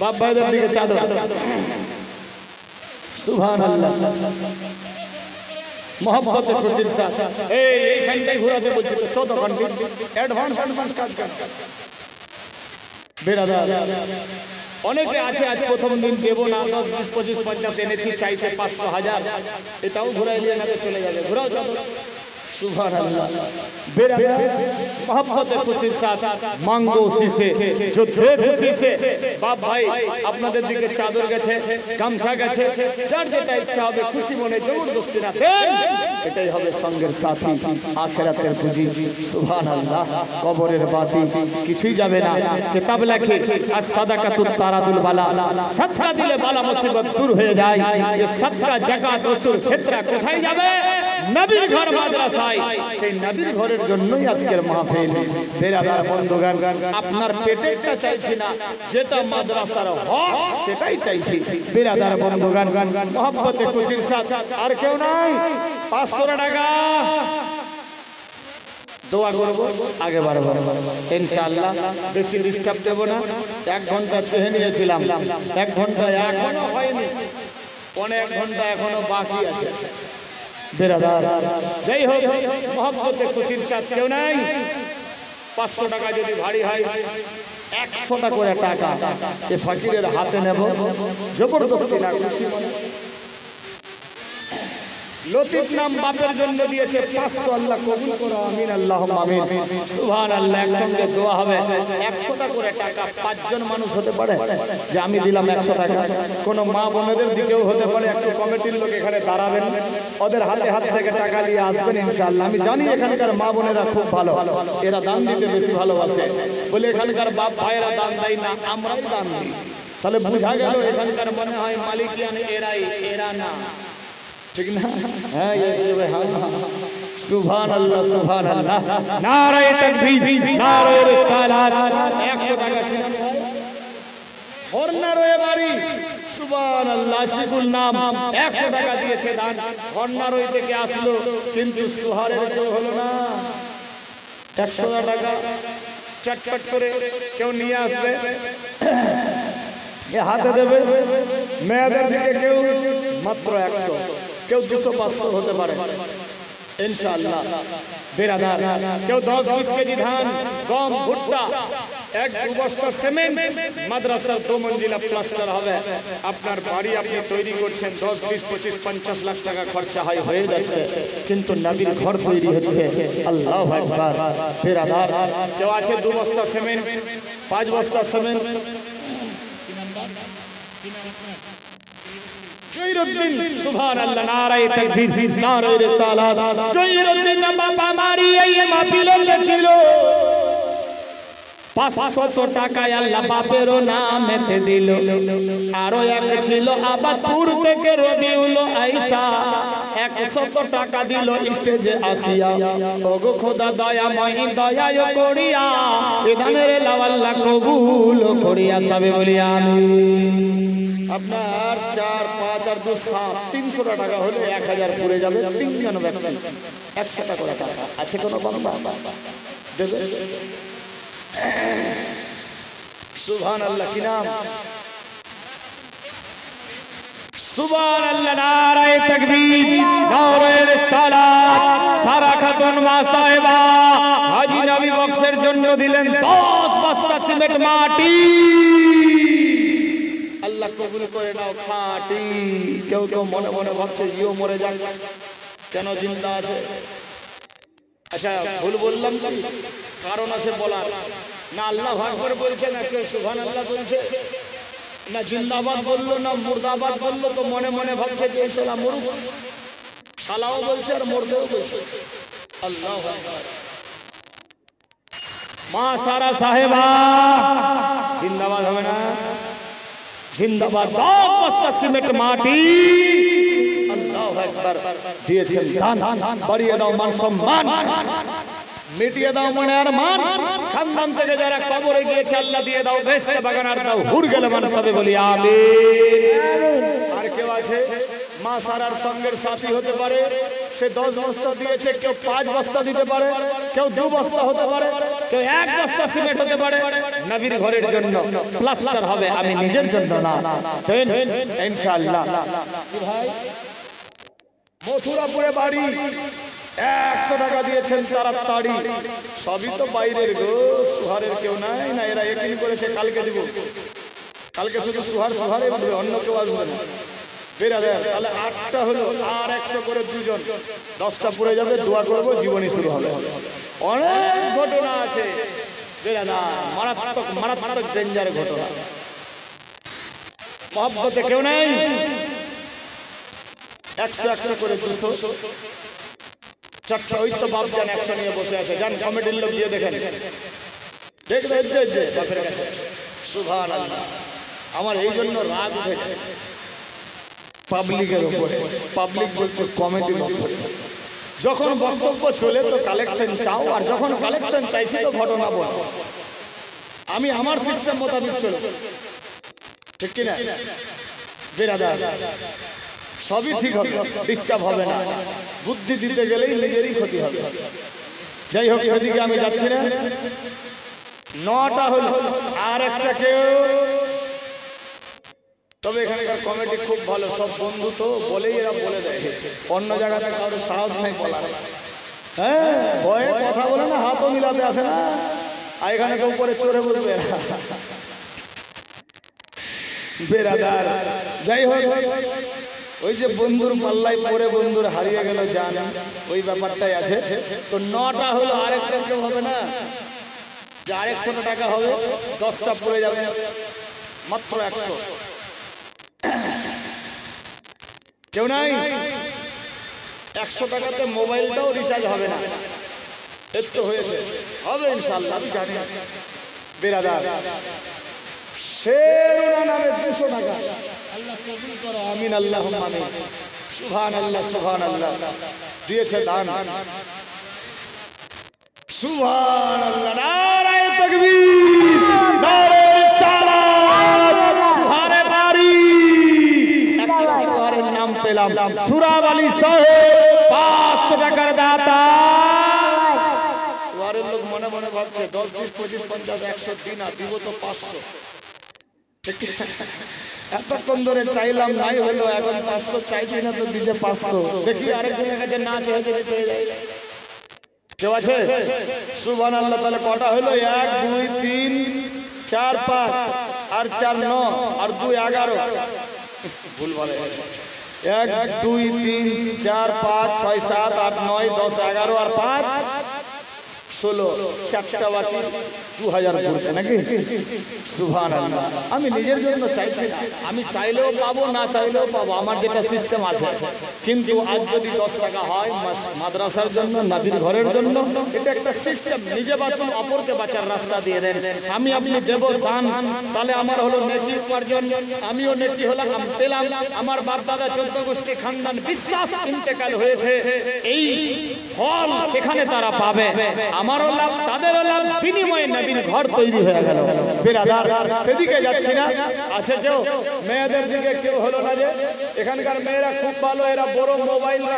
বাপ ভাইদের দিকে চাদর। সুবহানাল্লাহ। মোহাম্মতের খুশির সাথে এইখানটাই ঘোরাতে বলছি তো 14 ঘন্টা অ্যাডভান্স কাজ কর। বেরাদার অনেকে আছে আজ প্রথম দিন দেবো না 10, 20, 25, 50 এনেছি, চাইছে 500, 1000, এটাও ঘুরাই দিয়ে না চলে যাবে। ঘুরাও চাদর। সুবহানাল্লাহ। বেরাদার মোহাম্মতের খুশির সাথে মাঙ্গো শিশে যুদ্ধের খুশিতে বাপ ভাই আপনাদের দিকে চাদর গেছে, গামছা গেছে, যার যেটা ইচ্ছা হবে খুশি মনে জবরদস্তি না দেন, এটাই হবে সঙ্গের সাথী, আখিরাতের পুঁজি। সুবহানাল্লাহ। কবরের বাতি কিছুই যাবে না। কিতাব লেখে আস সাদাকাতুত তারাদুল বালা, সাদকা দিলে বালা মুসিবত দূর হয়ে যায়। এই সাদকা যাকাত ওসুল ফিতরা কোথায় যাবে? নবীর ঘর মাদ্রাসায়। সেই নবীর ঘরের জন্যই আজকের মাহফিল। বেরাদার বন্ধুগণ, আপনার পেটেরটা চাইছি না, যেটা মাদ্রাসার হক সেটাই চাইছি। বেরাদার বন্ধুগণ, মোহাম্মতে খুশির সাথে আর কেউ নাই। 500 টাকা দোয়া করবো, আগে বাড়বো ইনশাআল্লাহ। বেশি ডিস্টার্ব দেবো না। 1 ঘন্টা চেয়ে নিয়েছিলাম, 1 ঘন্টা এখনো হয়নি, 1.5 ঘন্টা এখনো বাকি আছে। বেরাদার যাই হোক, মোহাম্মতে খুশির সাথে কেউ নাই। 500 টাকা যদি ভারী হয়, 100টা করে টাকা এ ফকিরের হাতে নেব, জবরদস্তি না। লতিফ নাম বাপের জন্য দিয়েছে 500, আল্লাহ কবুল করো, আমিন আল্লাহুম্মা আমিন। সুবহানাল্লাহ। একসঙ্গে দোয়া হবে। 100টা করে টাকা 5 জন মানুষ হতে পারে যে আমি দিলাম 100 টাকা। কোন মা বোনেদের দিকেও হতে পারে। একটু কমিটির লোক এখানে দাঁড়াবেন, ওদের হাতে হাত থেকে টাকা নিয়ে আসবেন ইনশাআল্লাহ। আমি জানি এখানকার মা বোনেরা খুব ভালো, এরা দান দিতে বেশি ভালোবাসে বলে এখানকার বাপ ভাইয়েরা দান দেয় না, আমরাই দান দিই। তাহলে বোঝা গেল এখানকার মনে হয় মালিকিয়ান এরাই, এরা না, ঠিক না? হ্যাঁ, সুবহানাল্লাহ সুবহানাল্লাহ। নারায়ে তাকবীর, নারায়ে রিসালাত। 100 টাকা হরনারয়ে বাড়ি। সুবহানাল্লাহ। শিখুল নাম 100 টাকা দিয়েছে দান। হরনারই থেকে আসলো, কিন্তু সুহারের কেউ হলো না। 100 টাকা চটপট করে কেউ নিয়ে আসবে, এ হাতে দেবে। মেয়েদের দিকে কেউ মাত্র 100, কেউ 200, 500 হতে পারে ইনশাআল্লাহ। বেরাদার কেউ 10-20 কেজি ধান, গম, ভুট্টা, 1-2 বস্তা সিমেন্ট, মাদ্রাসার 2 মঞ্জিলা প্লাস্টার হবে। আপনার বাড়ি আপনি তৈরি করছেন, 10, 20, 25, 50 লাখ টাকা খরচা হয়ে যাচ্ছে, কিন্তু নবীর ঘর তৈরি হচ্ছে। আল্লাহু আকবার। বেরাদার কেউ আছে 2 বস্তা সিমেন্ট, 5 বস্তা সিমেন্ট, জয়রুদ্দিন। সুবহানাল্লাহ। নারায়ে তাকবীর, নারায়ে রিসালাত। জয়রুদ্দিন বাবা মারি এই মাহফিলে ছিল। 500 টাকায় আল্লাহ বাপেরও নামেতে দিল। আরো এক ছিল আবাদপুর থেকে রবিউল আইসা, 100 টাকা দিল স্টেজে আসিয়া। ওগো খোদা দয়াময় দয়ায় করিয়া, এ ধানের লাওয়াল্লাহ কবুল করিয়া, সবে বলি আমিন। আপনার 4, 5 আর 2, 7, 300 টাকা হলে 1000 পড়ে যাবে। 3 জন ব্যক্তি 100 টাকা করে টাকা আছে। কোনো বাবা দেবে? সুবহানাল্লাহ। কি নাম? সুবহানাল্লাহ। নারায়ে তাকবীর, নারায়ে রিসালাত। সারা খাতুন মা সাহেবা হাজী নবী বক্সের জন্য দিলেন 10 বস্তা সিমেন্ট মাটি। আল্লাহ কবুল করে নাও খাটি। কেউ কেউ মনে মনে ভাবছে ইও মরে যাক, কেন জিন্দা আছে? আচ্ছা, ভুল বললাম কি? কারণ আছে বলার না। আল্লাহু আকবার বলছে না, কেউ সুবহানাল্লাহ বলছে না, জিন্দাবাদ বললো না, মুর্দাবাদ বললো, তো মনে মনে ভাবছে যে এই শালা মরুক। শালাও বলছে আর মুর্দেও বলছে। আল্লাহু আকবার। মা সারা সাহেবা জিন্দাবাদ হবে না? জিন্দাবাদ। 10 বস্তা সিমেন্ট মাটি আল্লাহু আকবার দিয়েছেন দান। বাড়িয়ে দাও মান সম্মান, মিটিয়ে দাও মনে আর মান। খানদান থেকে যারা কবরে গিয়েছে আল্লাহ দিয়ে দাও বেহেশতে বাগান আর দাও হুর গেলে মান, সবে বলি আমিন। আর কেউ আছে মা সারার সঙ্গের সাথী হতে পারে, সে 10 বস্তা দিয়েছে, কেউ 5 বস্তা দিতে পারে, কেউ 2 বস্তা হতে পারে। কেউ এক বস্তা সিমেন্ট হতে পারে নবীর ঘরের জন্য, প্লাস্টার হবে, আমি নিজের জন্য না, ইনশাআল্লাহ। ভাই মথুরাপুরে বাড়ি 100 টাকা দিয়েছেন তাড়াতাড়ি, সবই তো বাইরের গো, সুহারের কেউ নাই না, এরা একই করেছে, কালকে দিব, কালকে শুধু সুহার সুহারে আসবে, অন্য কেউ আসবে না। তাহলে 8টা হলো, আর 100 করে দুজন, 10টা পুরে যাবে, দোয়া করবো, জীবনী শুরু হবে। অনেক ঘটনা আছে মারাত্মক মারাত্মক ডেঞ্জার ঘটনা। মহব্বতে কেউ নাই, 100 করে 200, 4টা ওই তো বাপ যান 100 নিয়ে বসে আছে, যান কমিটির লোক দিয়ে দেখেন, দেখবেন বাপের কাছে। সুবহানাল্লাহ। আমার এই জন্য রাগ উঠেছে পাবলিকের উপরে, পাবলিক বলতে কমিটির উপরে। যখন বক্তব্য চলে তো কালেকশন চাও, আর যখন কালেকশন চাইছি তো ঘটনা বল। আমি আমার সিস্টেম মোতাবেক চলো, ঠিক কিনা বেরাদার? সবই ঠিক হবে, ডিস্টার্ব হবে না। বুদ্ধি দিতে গেলেই নিজেরই ক্ষতি হবে। যাই হোক, সেদিকে আমি যাচ্ছি না। 9টা হলো, আর একটা কেউ, তবে এখানকার কমিটি খুব ভালো, সব বন্ধু তো বলেই এরা বলে দেয়, অন্য জায়গাতে কারোর সাহস নাই বলার। হ্যাঁ, ভয়ে কথা বলে না, হাতও মিলাতে আসে না, আর এখানে কেউ উপরে চড়ে বলবে বেরাদার। যাই হোক, ওই যে বন্ধুর পাল্লায় পরে বন্ধুর হারিয়ে গেল জান, ওই ব্যাপারটাই আছে। তো 9টা হলো, আরেকটা কেউ হবে না যে 100 টাকা হবে, 10টা পড়ে যাবে, মাত্র 100। কেউ নাই? 100 টাকাতে মোবাইলটাও রিচার্জ হবে না, এর তো হয়েছে, হবে ইনশাআল্লাহ, আমি জানি। বেরাদার শেরুনা নামে 200 টাকা, আল্লাহ কবুল করো, আমিন, আল্লাহুম্মা আমিন। সুবহানাল্লাহ, সুবহানাল্লাহ, দিয়েছে দান। সুবহানাল্লাহ, নারায়ে তাকবীর, নারে সালাত, সুহারে বাড়ি। একটা সুহারের নাম পেলাম, সুরাব আলী সাহেব, 500 টাকার দাতা। সুহারের লোক মনে মনে ভাবছে 10, 20, 25, 50, 100 দিন আর দিব তো 500। এতক্ষণ ধরে চাইলাম, নাই হলো, এখন 500 চাইছি না তো দিতে 500। দেখি আরেকজনের কাছে না চেয়ে পেয়ে যায়। কেউ আছে? সুবহানাল্লাহ। তাহলে কটা হলো? 1, 2, 3, 4, 5, আর 4, 9, আর 2, 11। ভুল বলে। 1, 2, 3, 4, 5, 6, 7, 8, 9, 10, 11 আর 5, 16। 4টা বাকি 2000 পড়ছে নাকি? সুবহানাল্লাহ। আমি নিজের জন্য চাইছি না, আমি চাইলেও পাবো, না চাইলেও পাবো, আমার যেটা সিস্টেম আছে। কিন্তু আজ যদি 10 টাকা হয় মাদ্রাসার জন্য, নবীর ঘরের জন্য, এটা একটা সিস্টেম। নিজে বাঁচুন, অপরকে বাঁচার রাস্তা দিয়ে দেন। আমি আপনি দেব দান, তাহলে আমার হলো নেকি উপার্জন, আমিও নেকি হলাম, পেলাম। আমার বাপ দাদা 14 গোষ্ঠী খানদান বিশ্বাস ইন্তেকাল হয়েছে, এই ফল সেখানে তারা পাবে, আমারও লাভ, তাদেরও লাভ, বিনিময়ে নবীর ঘর তৈরি হয়ে গেল। বেরাদার সেদিকে যাচ্ছি না। আছে কেউ? মেয়েদের দিকে কেউ হলো না যে? এখানকার মেয়েরা খুব ভালো, এরা বড় মোবাইল রাখে।